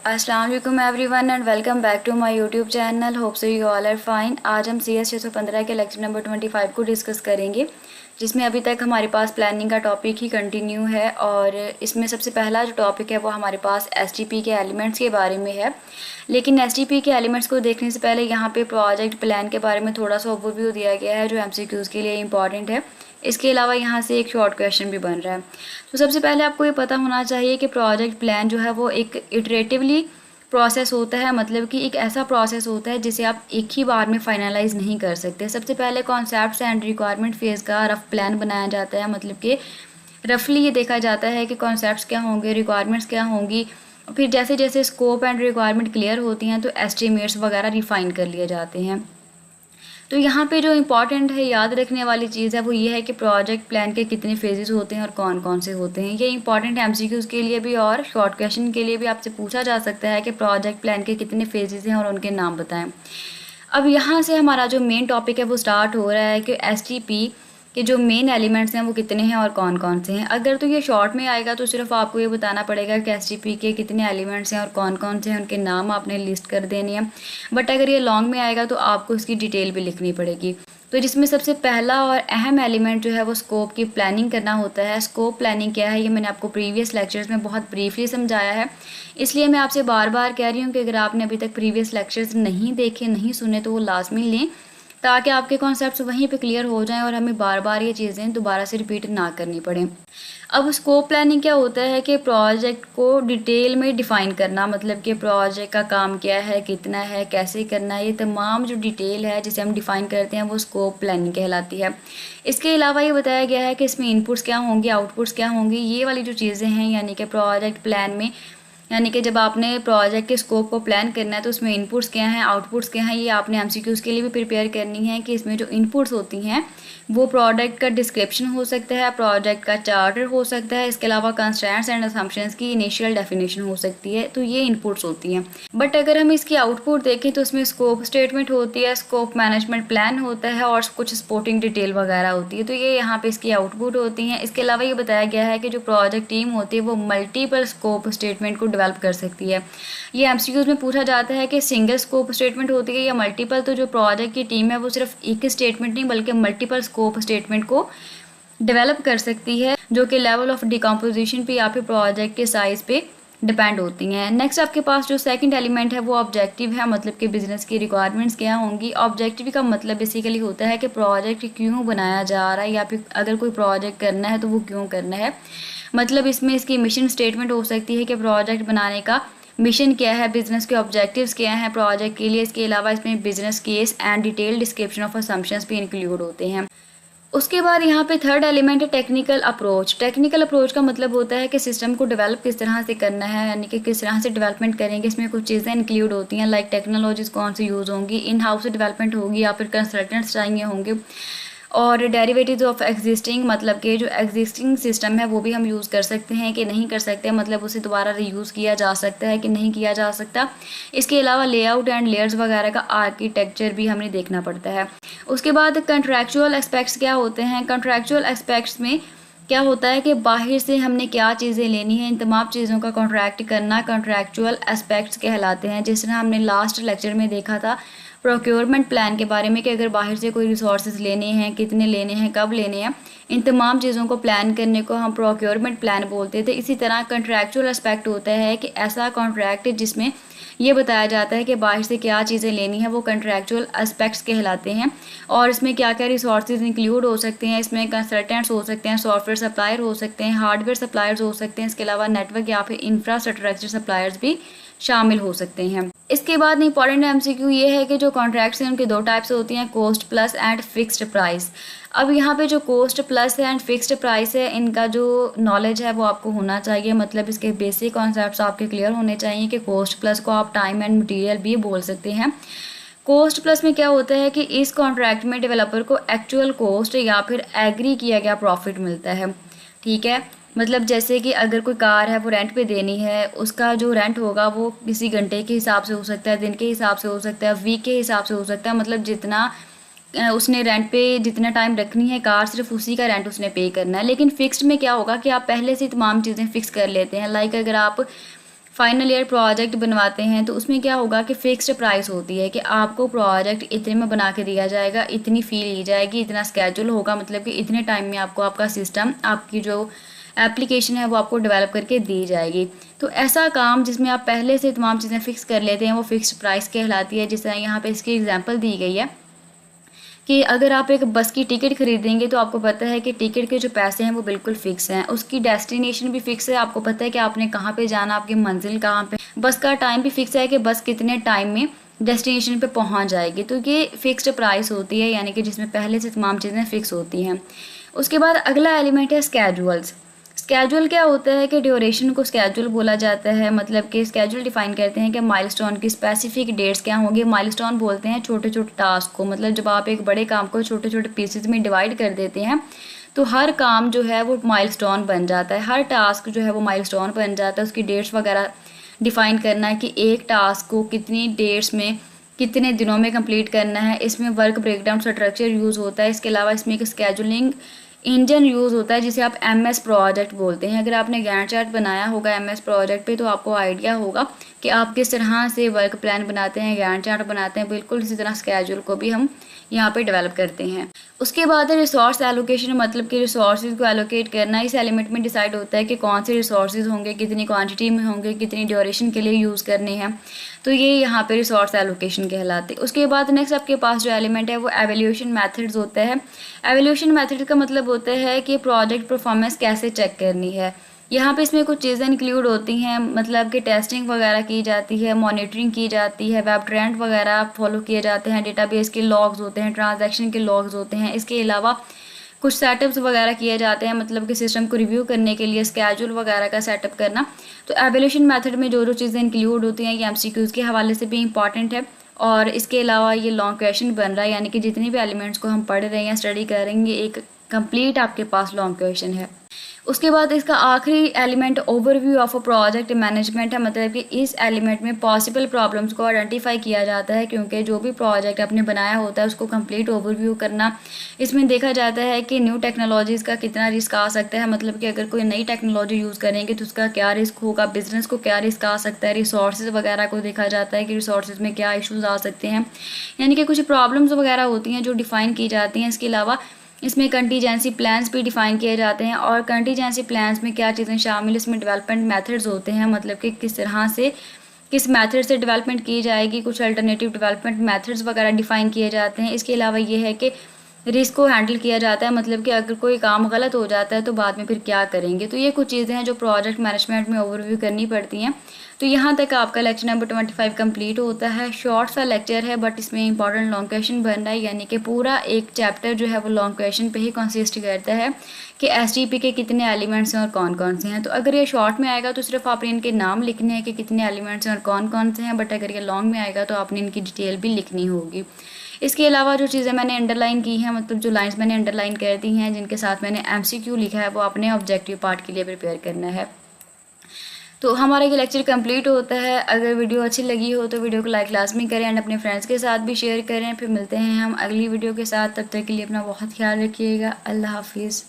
अस्सलाम वालेकुम everyone and welcome back to my YouTube channel. Hope so you all are fine. आज हम CS 615 के लेक्चर नंबर 25 को डिस्कस करेंगे, जिसमें अभी तक हमारे पास प्लानिंग का टॉपिक ही कंटिन्यू है। और इसमें सबसे पहला जो टॉपिक है वो हमारे पास STP के एलिमेंट्स के बारे में है। लेकिन STP के एलिमेंट्स को देखने से पहले यहाँ पे प्रोजेक्ट प्लान के बारे में थोड़ा सा ओवरव्यू दिया गया है जो MCQs के लिए इंपॉर्टेंट है। इसके अलावा यहाँ से एक शॉर्ट क्वेश्चन भी बन रहा है। तो सबसे पहले आपको ये पता होना चाहिए कि प्रोजेक्ट प्लान जो है वो एक इटरेटिवली प्रोसेस होता है, मतलब कि एक ऐसा प्रोसेस होता है जिसे आप एक ही बार में फाइनलाइज नहीं कर सकते। सबसे पहले कॉन्सेप्ट्स एंड रिक्वायरमेंट फेज़ का रफ प्लान बनाया जाता है, मतलब कि रफली ये देखा जाता है कि कॉन्सेप्ट्स क्या होंगे, रिक्वायरमेंट्स क्या होंगी। फिर जैसे जैसे स्कोप एंड रिक्वायरमेंट क्लियर होती हैं तो एस्टिमेट्स वगैरह रिफाइन कर लिए जाते हैं। तो यहाँ पे जो इम्पॉर्टेंट है याद रखने वाली चीज़ है वो ये है कि प्रोजेक्ट प्लान के कितने फेजेस होते हैं और कौन कौन से होते हैं। ये इंपॉर्टेंट है MCQs के लिए भी और शॉर्ट क्वेश्चन के लिए भी आपसे पूछा जा सकता है कि प्रोजेक्ट प्लान के कितने फेजेस हैं और उनके नाम बताएं। अब यहाँ से हमारा जो मेन टॉपिक है वो स्टार्ट हो रहा है कि STP के जो मेन एलिमेंट्स हैं वो कितने हैं और कौन कौन से हैं। अगर तो ये शॉर्ट में आएगा तो सिर्फ आपको ये बताना पड़ेगा कि STP के कितने एलिमेंट्स हैं और कौन कौन से हैं, उनके नाम आपने लिस्ट कर देनी है। बट अगर ये लॉन्ग में आएगा तो आपको इसकी डिटेल भी लिखनी पड़ेगी। तो जिसमें सबसे पहला और अहम एलिमेंट जो है वो स्कोप की प्लानिंग करना होता है। स्कोप प्लानिंग क्या है ये मैंने आपको प्रीवियस लेक्चर्स में बहुत ब्रीफली समझाया है, इसलिए मैं आपसे बार बार कह रही हूँ कि अगर आपने अभी तक प्रीवियस लेक्चर्स नहीं देखे, नहीं सुने, तो वो लाजमी लें ताकि आपके कॉन्सेप्ट्स वहीं पे क्लियर हो जाएं और हमें बार बार ये चीज़ें दोबारा से रिपीट ना करनी पड़े। अब स्कोप प्लानिंग क्या होता है कि प्रोजेक्ट को डिटेल में डिफ़ाइन करना, मतलब कि प्रोजेक्ट का काम क्या है, कितना है, कैसे करना है, ये तमाम जो डिटेल है जिसे हम डिफ़ाइन करते हैं वो स्कोप प्लानिंग कहलाती है। इसके अलावा ये बताया गया है कि इसमें इनपुट्स क्या होंगे, आउटपुट्स क्या होंगी, ये वाली जो चीज़ें हैं, यानी कि प्रोजेक्ट प्लान में, यानी कि जब आपने प्रोजेक्ट के स्कोप को प्लान करना है तो उसमें इनपुट्स क्या हैं, आउटपुट्स क्या हैं, ये आपने MCQs के लिए भी प्रिपेयर करनी है कि इसमें जो इनपुट्स होती हैं वो प्रोडक्ट का डिस्क्रिप्शन हो सकता है, प्रोजेक्ट का चार्टर हो सकता है, इसके अलावा कंस्ट्रेंट्स एंड असम्पशंस की इनिशियल डेफिनेशन हो सकती है। तो ये इनपुट्स होती हैं। बट अगर हम इसकी आउटपुट देखें तो उसमें स्कोप स्टेटमेंट होती है, स्कोप मैनेजमेंट प्लान होता है और कुछ सपोर्टिंग डिटेल वगैरह होती है। तो ये यहाँ पे इसकी आउटपुट होती हैं। इसके अलावा ये बताया गया है कि जो प्रोजेक्ट टीम होती है वो मल्टीपल स्कोप स्टेटमेंट को डेवलप कर सकती है। ये MCQs में पूछा जाता है कि सिंगल स्कोप स्टेटमेंट होती है या मल्टीपल। तो जो प्रोजेक्ट की टीम है वो सिर्फ एक स्टेटमेंट नहीं बल्कि मल्टीपल स्कोप स्टेटमेंट को डेवलप कर सकती है, जो कि लेवल ऑफ डिकम्पोजिशन पे या फिर प्रोजेक्ट के साइज पे डिपेंड होती हैं। नेक्स्ट आपके पास जो सेकंड एलिमेंट है वो ऑब्जेक्टिव है, मतलब कि बिजनेस की रिक्वायरमेंट्स क्या होंगी। ऑब्जेक्टिव का मतलब बेसिकली होता है कि प्रोजेक्ट क्यों बनाया जा रहा है या फिर अगर कोई प्रोजेक्ट करना है तो वो क्यों करना है। मतलब इसमें इसकी मिशन स्टेटमेंट हो सकती है कि प्रोजेक्ट बनाने का मिशन क्या है, बिजनेस के ऑब्जेक्टिव्स क्या हैं प्रोजेक्ट के लिए। इसके अलावा इसमें business case and detail description of assumptions भी इंक्लूड होते हैं। उसके बाद यहाँ पे थर्ड एलिमेंट है टेक्निकल अप्रोच। टेक्निकल अप्रोच का मतलब होता है कि सिस्टम को डेवलप किस तरह से करना है, यानी कि किस तरह से डेवलपमेंट करेंगे। इसमें कुछ चीज़ें इंक्लूड होती हैं, लाइक टेक्नोलॉजीज़ कौन सी यूज़ होंगी, इन हाउस डेवलपमेंट होगी या फिर कंसल्टेंट्स चाहिए होंगे, और डेरिवेटिव्स ऑफ एग्जिस्टिंग, मतलब कि जो एग्जिस्टिंग सिस्टम है वो भी हम यूज़ कर सकते हैं कि नहीं कर सकते, मतलब उसे दोबारा रीयूज़ किया जा सकता है कि नहीं किया जा सकता। इसके अलावा लेआउट एंड लेयर्स वगैरह का आर्किटेक्चर भी हमें देखना पड़ता है। उसके बाद कंट्रैक्चुअल एस्पेक्ट्स क्या होते हैं। कंट्रैक्चुअल एस्पेक्ट्स में क्या होता है कि बाहर से हमने क्या चीज़ें लेनी है, इन तमाम चीज़ों का कॉन्ट्रैक्ट करना कंट्रैक्चुअल एस्पेक्ट्स कहलाते हैं। जिस तरह हमने लास्ट लेक्चर में देखा था प्रोक्योरमेंट प्लान के बारे में कि अगर बाहर से कोई रिसोर्सेज लेने हैं, कितने लेने हैं, कब लेने हैं, इन तमाम चीज़ों को प्लान करने को हम प्रोक्योरमेंट प्लान बोलते थे। इसी तरह कंट्रैक्चुअल एस्पेक्ट होता है कि ऐसा कॉन्ट्रैक्ट जिसमें ये बताया जाता है कि बाहर से क्या चीज़ें लेनी है, वो कंट्रैक्चुअल एस्पेक्ट्स कहलाते हैं। और इसमें क्या क्या रिसोर्सेज इंक्लूड हो सकते हैं, इसमें कंसल्टेंट्स हो सकते हैं, सॉफ्टवेयर सप्लायर हो सकते हैं, हार्डवेयर सप्लायर्स हो सकते हैं, इसके अलावा नेटवर्क या फिर इंफ्रास्ट्रक्चर सप्लायर्स भी शामिल हो सकते हैं। इसके बाद इंपॉर्टेंट MCQ ये है कि जो कॉन्ट्रैक्ट्स हैं उनके दो टाइप्स होती हैं, cost plus and fixed price. अब यहाँ पे जो cost plus and fixed price है, इनका जो नॉलेज है वो आपको होना चाहिए, मतलब इसके बेसिक कॉन्सेप्ट्स आपके क्लियर होने चाहिए कि कॉस्ट प्लस को आप टाइम एंड मटेरियल भी बोल सकते हैं। कॉस्ट प्लस में क्या होता है कि इस कॉन्ट्रैक्ट में डेवलपर को एक्चुअल कॉस्ट या फिर एग्री किया गया प्रॉफिट मिलता है। ठीक है, मतलब जैसे कि अगर कोई कार है वो रेंट पे देनी है, उसका जो रेंट होगा वो किसी घंटे के हिसाब से हो सकता है, दिन के हिसाब से हो सकता है, वीक के हिसाब से हो सकता है, मतलब जितना उसने रेंट पे जितना टाइम रखनी है कार, सिर्फ उसी का रेंट उसने पे करना है। लेकिन फिक्स्ड में क्या होगा कि आप पहले से तमाम चीज़ें फिक्स कर लेते हैं। लाइक अगर आप फाइनल ईयर प्रोजेक्ट बनवाते हैं तो उसमें क्या होगा कि फ़िक्स्ड प्राइस होती है कि आपको प्रोजेक्ट इतने में बना के दिया जाएगा, इतनी फ़ी ली जाएगी, इतना स्केड्यूल होगा, मतलब कि इतने टाइम में आपको आपका सिस्टम, आपकी जो एप्लीकेशन है वो आपको डेवलप करके दी जाएगी। तो ऐसा काम जिसमें आप पहले से तमाम चीज़ें फ़िक्स कर लेते हैं वो फ़िक्स्ड प्राइस कहलाती है। जिस तरह यहाँ पे इसकी एग्जांपल दी गई है कि अगर आप एक बस की टिकट खरीदेंगे तो आपको पता है कि टिकट के जो पैसे हैं वो बिल्कुल फ़िक्स हैं, उसकी डेस्टिनेशन भी फ़िक्स है, आपको पता है कि आपने कहाँ पे जाना, आपकी मंजिल कहाँ पे, बस का टाइम भी फ़िक्स है कि बस कितने टाइम में डेस्टिनेशन पे पहुँच जाएगी। तो ये फ़िक्स्ड प्राइस होती है, यानी कि जिसमें पहले से तमाम चीज़ें फ़िक्स होती हैं। उसके बाद अगला एलिमेंट है स्केड्यूल्स। स्केड्यूल क्या होता है कि ड्यूरेशन को स्केड्यूल बोला जाता है, मतलब कि स्केड्यूल डिफाइन करते हैं कि माइलस्टोन की स्पेसिफिक डेट्स क्या होंगी। माइलस्टोन बोलते हैं छोटे छोटे टास्क को, मतलब जब आप एक बड़े काम को छोटे छोटे पीसेस में डिवाइड कर देते हैं तो हर काम जो है वो माइलस्टोन बन जाता है, हर टास्क जो है वो माइलस्टोन बन जाता है। उसकी डेट्स वगैरह डिफाइन करना है कि एक टास्क को कितनी डेट्स में कितने दिनों में कंप्लीट करना है। इसमें वर्क ब्रेकडाउन स्ट्रक्चर यूज़ होता है। इसके अलावा इसमें एक स्केड्यूलिंग इंजन यूज़ होता है जिसे आप एमएस प्रोजेक्ट बोलते हैं। अगर आपने गैंट चार्ट बनाया होगा एमएस प्रोजेक्ट पे तो आपको आइडिया होगा कि आप किस तरह से वर्क प्लान बनाते हैं, गैंट चार्ट बनाते हैं। बिल्कुल इसी तरह स्केड्यूल को भी हम यहाँ पे डेवलप करते हैं। उसके बाद है रिसोर्स एलोकेशन, मतलब कि रिसोर्सेज को एलोकेट करना। इस एलिमेंट में डिसाइड होता है कि कौन से रिसोर्सेज होंगे, कितनी क्वांटिटी में होंगे, कितनी ड्यूरेशन के लिए यूज़ करने हैं। तो ये यहाँ पे रिसोर्स एलोकेशन कहलाते हैं। उसके बाद नेक्स्ट आपके पास जो एलिमेंट है वो एवेल्यूशन मेथड्स होता है। एवेल्यूशन मेथड का मतलब होता है कि प्रोजेक्ट परफॉर्मेंस कैसे चेक करनी है। यहाँ पे इसमें कुछ चीज़ें इंक्लूड होती हैं, मतलब कि टेस्टिंग वगैरह की जाती है, मॉनिटरिंग की जाती है, वेब ट्रेंड वगैरह फॉलो किए जाते हैं, डेटाबेस के लॉग्स होते हैं, ट्रांजैक्शन के लॉग्स होते हैं। इसके अलावा कुछ सेटअप्स वगैरह किए जाते हैं, मतलब कि सिस्टम को रिव्यू करने के लिए स्केड्यूल वगैरह का सेटअप करना। तो एवेल्यूशन मेथड में जो जो चीज़ें इंक्लूड होती हैं ये एमसीक्यूज़ के हवाले से भी इंपॉर्टेंट है। और इसके अलावा ये लॉन्ग क्वेश्चन बन रहा है, यानी कि जितनी भी एलिमेंट्स को हम पढ़ रहे हैं, स्टडी करेंगे, एक कंप्लीट आपके पास लॉन्ग क्वेश्चन है। उसके बाद इसका आखिरी element overview of a project management है, मतलब कि इस एलिमेंट में पॉसिबल प्रॉब्लम्स को आइडेंटिफाई किया जाता है, क्योंकि जो भी प्रोजेक्ट आपने बनाया होता है उसको कंप्लीट ओवरव्यू करना। इसमें देखा जाता है कि न्यू टेक्नोलॉजीज़ का कितना रिस्क आ सकता है, मतलब कि अगर कोई नई टेक्नोलॉजी यूज़ करेंगे तो उसका क्या रिस्क होगा, बिजनेस को क्या रिस्क आ सकता है। रिसोर्सेज वगैरह को देखा जाता है कि रिसोर्सेज में क्या इशूज़ आ सकते हैं, यानी कि कुछ प्रॉब्लम्स वगैरह होती हैं जो डिफ़ाइन की जाती हैं। इसके अलावा इसमें कंटीजेंसी प्लान्स भी डिफ़ाइन किए जाते हैं। और कंटीजेंसी प्लान्स में क्या चीज़ें शामिल, इसमें डेवलपमेंट मेथड्स होते हैं, मतलब कि किस तरह से किस मेथड से डेवलपमेंट की जाएगी, कुछ अल्टरनेटिव डेवलपमेंट मेथड्स वगैरह डिफ़ाइन किए जाते हैं। इसके अलावा ये है कि रिस्क को हैंडल किया जाता है, मतलब कि अगर कोई काम गलत हो जाता है तो बाद में फिर क्या करेंगे। तो ये कुछ चीज़ें हैं जो प्रोजेक्ट मैनेजमेंट में ओवरव्यू करनी पड़ती हैं। तो यहाँ तक आपका लेक्चर नंबर 25 कंप्लीट होता है। शॉर्ट सा लेक्चर है बट इसमें इंपॉर्टेंट लॉन्ग क्वेश्चन बन रहा है, यानी कि पूरा एक चैप्टर जो है वो लॉन्ग क्वेश्चन पे ही कंसिस्ट करता है कि एसटीपी के कितने एलिमेंट्स हैं और कौन कौन से हैं। तो अगर ये शॉर्ट में आएगा तो सिर्फ आपने इनके नाम लिखने हैं कि कितने एलिमेंट्स हैं और कौन कौन से हैं, बट अगर ये लॉन्ग में आएगा तो आपने इनकी डिटेल भी लिखनी होगी। इसके अलावा जो चीज़ें मैंने अंडरलाइन की हैं, मतलब जो लाइंस मैंने अंडरलाइन कर दी हैं जिनके साथ मैंने एमसीक्यू लिखा है, वो अपने ऑब्जेक्टिव पार्ट के लिए प्रिपेयर करना है। तो हमारा ये लेक्चर कंप्लीट होता है। अगर वीडियो अच्छी लगी हो तो वीडियो को लाइक लाजमी करें एंड अपने फ्रेंड्स के साथ भी शेयर करें। फिर मिलते हैं हम अगली वीडियो के साथ, तब तक के लिए अपना बहुत ख्याल रखिएगा। अल्लाह हाफिज़।